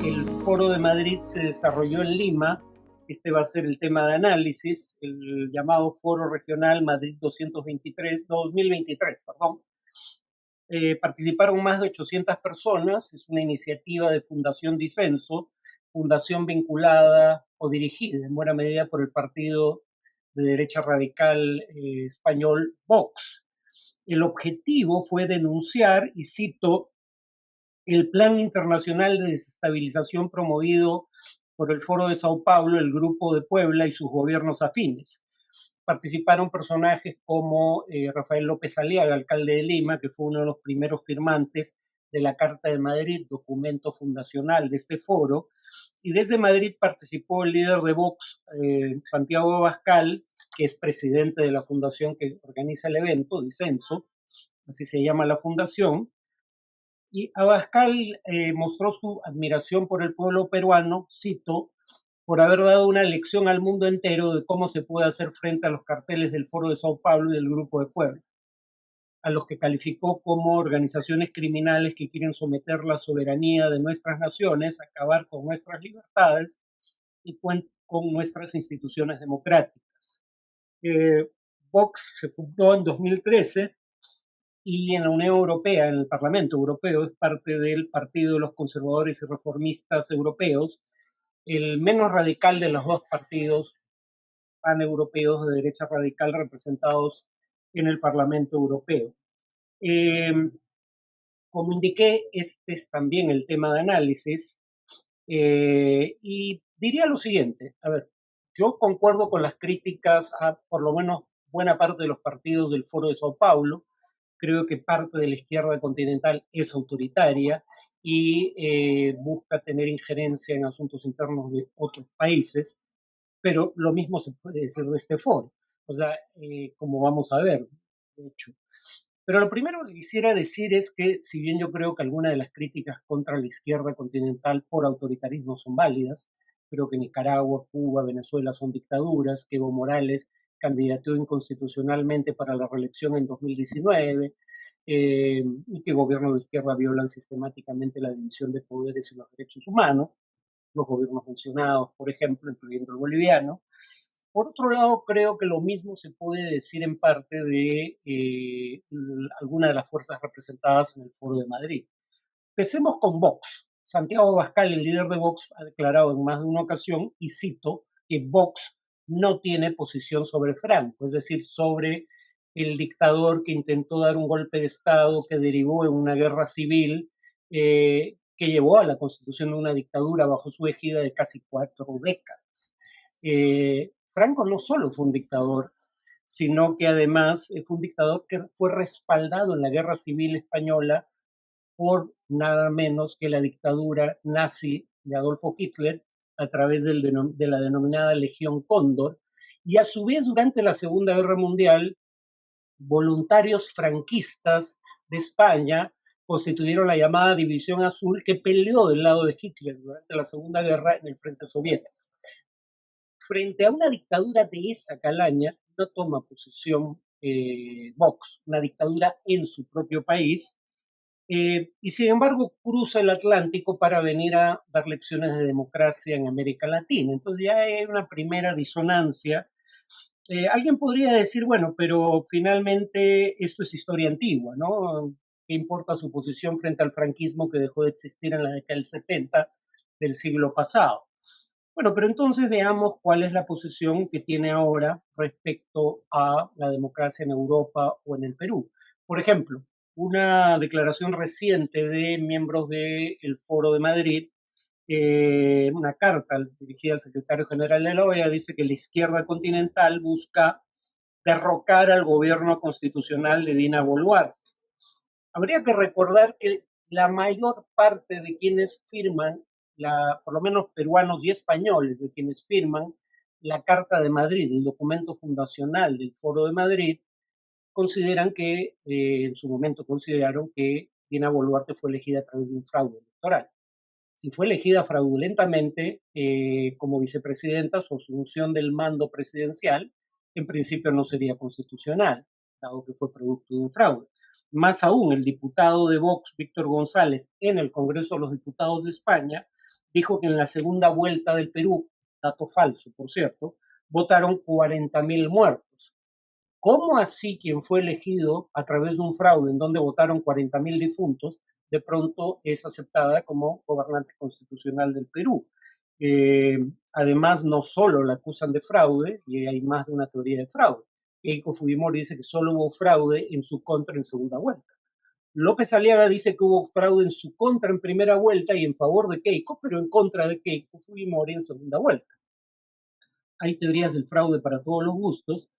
el Foro de Madrid se desarrolló en Lima. Este va a ser el tema de análisis, el llamado Foro Regional Madrid 2023, perdón. Participaron más de 800 personas, es una iniciativa de Fundación Disenso, fundación vinculada o dirigida en buena medida por el partido de derecha radical español Vox. El objetivo fue denunciar, y cito, el plan internacional de desestabilización promovido por el Foro de Sao Paulo, el Grupo de Puebla y sus gobiernos afines. Participaron personajes como Rafael López Aliaga, alcalde de Lima, que fue uno de los primeros firmantes de la Carta de Madrid, documento fundacional de este foro, y desde Madrid participó el líder de Vox, Santiago Abascal, que es presidente de la fundación que organiza el evento, Disenso, así se llama la fundación. Y Abascal mostró su admiración por el pueblo peruano, cito, por haber dado una lección al mundo entero de cómo se puede hacer frente a los carteles del Foro de Sao Paulo y del Grupo de Puebla, a los que calificó como organizaciones criminales que quieren someter la soberanía de nuestras naciones, acabar con nuestras libertades y con nuestras instituciones democráticas. Vox se fundó en 2013 y en la Unión Europea, en el Parlamento Europeo, es parte del Partido de los Conservadores y Reformistas Europeos, el menos radical de los dos partidos paneuropeos de derecha radical representados en el Parlamento Europeo. Como indiqué, este es también el tema de análisis, y diría lo siguiente, a ver, yo concuerdo con las críticas a por lo menos buena parte de los partidos del Foro de Sao Paulo. Creo que parte de la izquierda continental es autoritaria y busca tener injerencia en asuntos internos de otros países, pero lo mismo se puede decir de este foro, o sea, como vamos a ver, de hecho. Pero lo primero que quisiera decir es que, si bien yo creo que algunas de las críticas contra la izquierda continental por autoritarismo son válidas, creo que Nicaragua, Cuba, Venezuela son dictaduras, que Evo Morales candidató inconstitucionalmente para la reelección en 2019, y que gobiernos de izquierda violan sistemáticamente la división de poderes y los derechos humanos, los gobiernos mencionados, por ejemplo, incluyendo el boliviano. Por otro lado, creo que lo mismo se puede decir en parte de algunas de las fuerzas representadas en el Foro de Madrid. Empecemos con Vox. Santiago Abascal, el líder de Vox, ha declarado en más de una ocasión, y cito, que Vox no tiene posición sobre Franco, es decir, sobre el dictador que intentó dar un golpe de Estado que derivó en una guerra civil, que llevó a la constitución de una dictadura bajo su égida de casi 4 décadas. Franco no solo fue un dictador, sino que además fue un dictador que fue respaldado en la guerra civil española por nada menos que la dictadura nazi de Adolfo Hitler a través de la denominada Legión Cóndor, y a su vez durante la Segunda Guerra Mundial voluntarios franquistas de España constituyeron la llamada División Azul, que peleó del lado de Hitler durante la Segunda Guerra en el frente soviético. Frente a una dictadura de esa calaña, no toma posición Vox, una dictadura en su propio país, y sin embargo cruza el Atlántico para venir a dar lecciones de democracia en América Latina. Entonces ya hay una primera disonancia. Alguien podría decir, bueno, pero finalmente esto es historia antigua, ¿no? ¿Qué importa su posición frente al franquismo que dejó de existir en la década del 70 del siglo pasado? Bueno, pero entonces veamos cuál es la posición que tiene ahora respecto a la democracia en Europa o en el Perú. Por ejemplo, una declaración reciente de miembros del Foro de Madrid, una carta dirigida al secretario general de la OEA, dice que la izquierda continental busca derrocar al gobierno constitucional de Dina Boluarte. Habría que recordar que la mayor parte de quienes firman, por lo menos peruanos y españoles, de quienes firman la Carta de Madrid, el documento fundacional del Foro de Madrid, consideran que, en su momento consideraron que Dina Boluarte fue elegida a través de un fraude electoral. Si fue elegida fraudulentamente como vicepresidenta, su asunción del mando presidencial, en principio no sería constitucional, dado que fue producto de un fraude. Más aún, el diputado de Vox, Víctor González, en el Congreso de los Diputados de España, dijo que en la segunda vuelta del Perú, dato falso, por cierto, votaron 40.000 muertos. ¿Cómo así quien fue elegido a través de un fraude en donde votaron 40.000 difuntos, de pronto es aceptada como gobernante constitucional del Perú? Eh, Además, no solo la acusan de fraude, y hay más de una teoría de fraude. Keiko Fujimori dice que solo hubo fraude en su contra en segunda vuelta. López Aliaga dice que hubo fraude en su contra en primera vuelta y en favor de Keiko, pero en contra de Keiko Fujimori en segunda vuelta. Hay teorías del fraude para todos los gustos,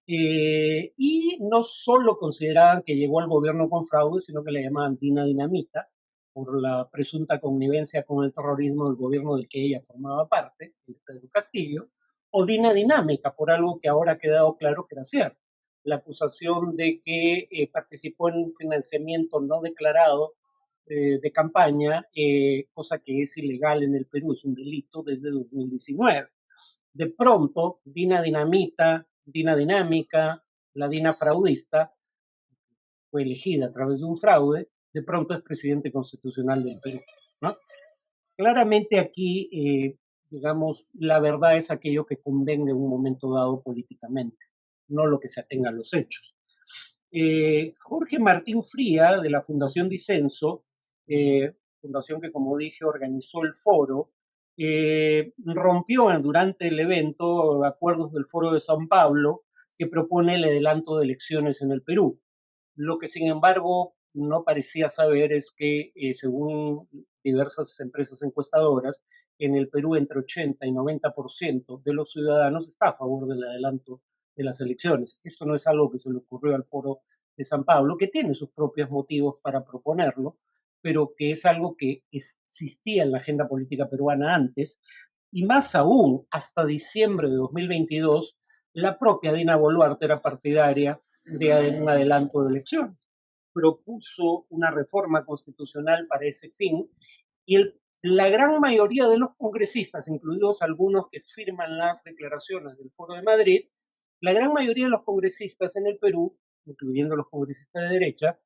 y no solo consideraban que llegó al gobierno con fraude, sino que le llamaban Dina Dinamita, por la presunta connivencia con el terrorismo del gobierno del que ella formaba parte, el Pedro Castillo, o Dina Dinámica, por algo que ahora ha quedado claro que era cierto, la acusación de que participó en un financiamiento no declarado de campaña, cosa que es ilegal en el Perú, es un delito desde 2019. De pronto, Dina Dinamita, Dina Dinámica, la Dina Fraudista, fue elegida a través de un fraude, de pronto es presidente constitucional del Perú, ¿no? Claramente aquí, digamos, la verdad es aquello que convenga en un momento dado políticamente, no lo que se atenga a los hechos. Jorge Martín Fría, de la Fundación Disenso, fundación que, como dije, organizó el foro, rompió durante el evento acuerdos del Foro de San Pablo que propone el adelanto de elecciones en el Perú. Lo que, sin embargo, no parecía saber es que, según diversas empresas encuestadoras, en el Perú entre 80 y 90% de los ciudadanos está a favor del adelanto de las elecciones. Esto no es algo que se le ocurrió al Foro de San Pablo, que tiene sus propios motivos para proponerlo, pero que es algo que existía en la agenda política peruana antes, y más aún, hasta diciembre de 2022, la propia Dina Boluarte era partidaria de un adelanto de elecciones. Propuso una reforma constitucional para ese fin y la gran mayoría de los congresistas, incluidos algunos que firman las declaraciones del Foro de Madrid, la gran mayoría de los congresistas en el Perú, incluyendo los congresistas de derecha,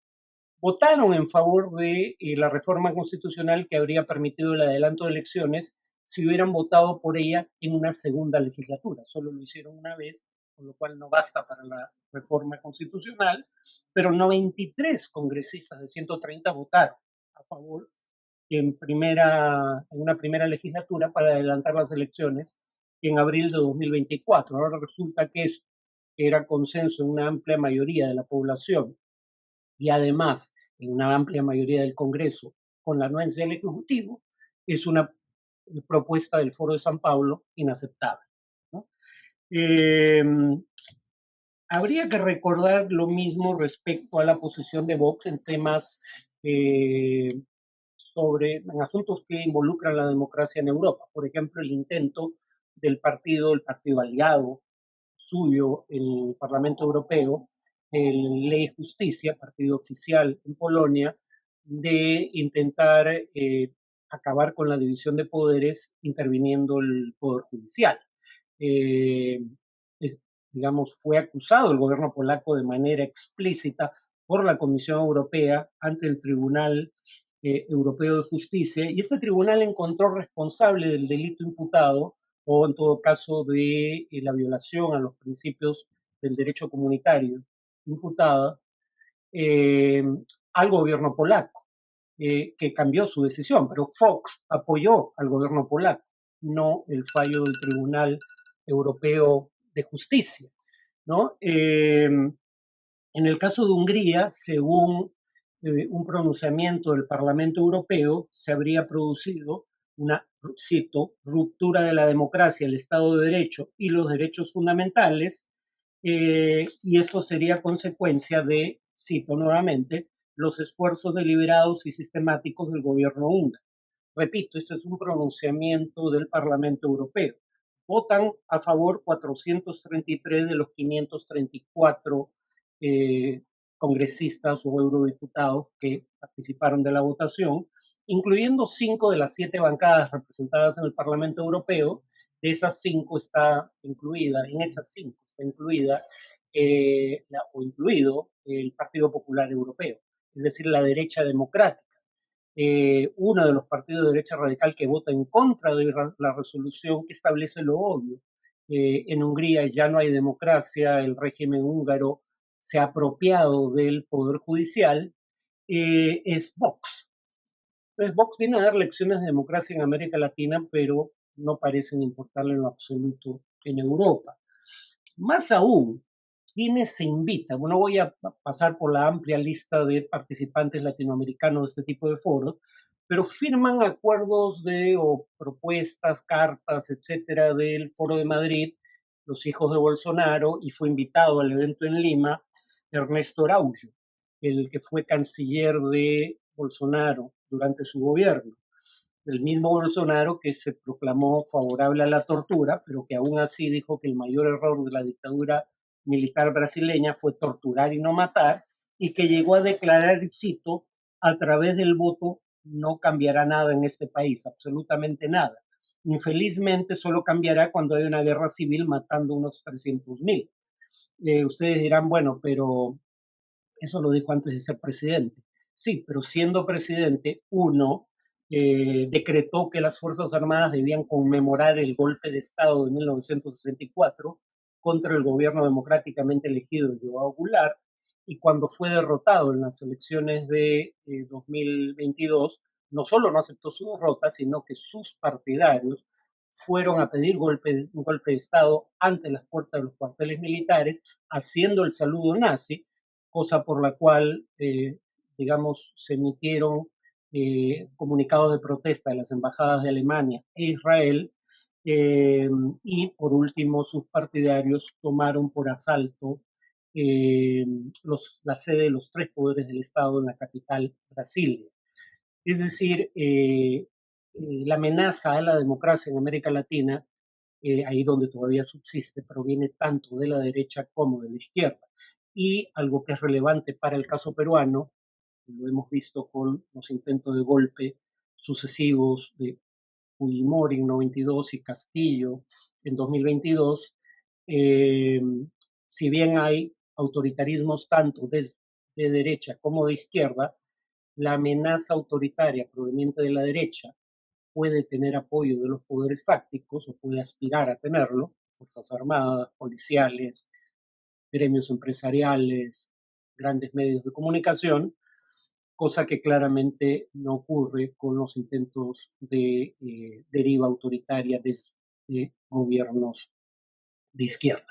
votaron en favor de la reforma constitucional que habría permitido el adelanto de elecciones si hubieran votado por ella en una segunda legislatura. Solo lo hicieron una vez, con lo cual no basta para la reforma constitucional, pero 93 congresistas de 130 votaron a favor en una primera legislatura para adelantar las elecciones en abril de 2024. Ahora resulta que eso era consenso en una amplia mayoría de la población y además en una amplia mayoría del Congreso con la anuencia del Ejecutivo, es una propuesta del Foro de San Pablo inaceptable, ¿no? Eh, Habría que recordar lo mismo respecto a la posición de Vox en temas eh, en asuntos que involucran la democracia en Europa. Por ejemplo, el intento el partido aliado suyo, el Parlamento Europeo, el Ley Justicia, partido oficial en Polonia, de intentar acabar con la división de poderes interviniendo el Poder Judicial. Eh, es, digamos, fue acusado el gobierno polaco de manera explícita por la Comisión Europea ante el Tribunal Europeo de Justicia, y este tribunal encontró responsable del delito imputado, o en todo caso de la violación a los principios del derecho comunitario imputada, eh, al gobierno polaco, que cambió su decisión, pero Fox apoyó al gobierno polaco, no el fallo del Tribunal Europeo de Justicia, ¿no? En el caso de Hungría, según un pronunciamiento del Parlamento Europeo, se habría producido una, cito, ruptura de la democracia, el Estado de Derecho y los derechos fundamentales, y esto sería consecuencia de, cito nuevamente, los esfuerzos deliberados y sistemáticos del gobierno húngaro. Repito, esto es un pronunciamiento del Parlamento Europeo. Votan a favor 433 de los 534 congresistas o eurodiputados que participaron de la votación, incluyendo 5 de las 7 bancadas representadas en el Parlamento Europeo. De esas 5 está incluida, en esas 5 está incluida o incluido el Partido Popular Europeo, es decir, la derecha democrática. uno de los partidos de derecha radical que vota en contra de la resolución que establece lo obvio. En Hungría ya no hay democracia, el régimen húngaro se ha apropiado del poder judicial, es Vox. Entonces, Vox viene a dar lecciones de democracia en América Latina, pero no parecen importarle en lo absoluto en Europa. Más aún, ¿quiénes se invitan? Bueno, voy a pasar por la amplia lista de participantes latinoamericanos de este tipo de foros, pero firman acuerdos o propuestas, cartas, etcétera, del Foro de Madrid, los hijos de Bolsonaro, y fue invitado al evento en Lima Ernesto Araújo, el que fue canciller de Bolsonaro durante su gobierno. El mismo Bolsonaro que se proclamó favorable a la tortura, pero que aún así dijo que el mayor error de la dictadura militar brasileña fue torturar y no matar, y que llegó a declarar, y cito, a través del voto no cambiará nada en este país, absolutamente nada. Infelizmente solo cambiará cuando haya una guerra civil matando unos 300.000. Ustedes dirán, bueno, pero eso lo dijo antes de ser presidente. Sí, pero siendo presidente, uno decretó que las Fuerzas Armadas debían conmemorar el golpe de Estado de 1964 contra el gobierno democráticamente elegido de Joao Goulart, y cuando fue derrotado en las elecciones de 2022, no solo no aceptó su derrota, sino que sus partidarios fueron a pedir un golpe de Estado ante las puertas de los cuarteles militares, haciendo el saludo nazi, cosa por la cual, digamos, se emitieron comunicados de protesta de las embajadas de Alemania e Israel, eh, y por último sus partidarios tomaron por asalto eh, la sede de los tres poderes del Estado en la capital, Brasilia. Es decir, la amenaza a la democracia en América Latina, ahí donde todavía subsiste, proviene tanto de la derecha como de la izquierda. Y algo que es relevante para el caso peruano, lo hemos visto con los intentos de golpe sucesivos de Fujimori en 92 y Castillo en 2022, eh, si bien hay autoritarismos tanto de derecha como de izquierda, la amenaza autoritaria proveniente de la derecha puede tener apoyo de los poderes fácticos o puede aspirar a tenerlo, fuerzas armadas, policiales, gremios empresariales, grandes medios de comunicación, cosa que claramente no ocurre con los intentos de deriva autoritaria de gobiernos de izquierda.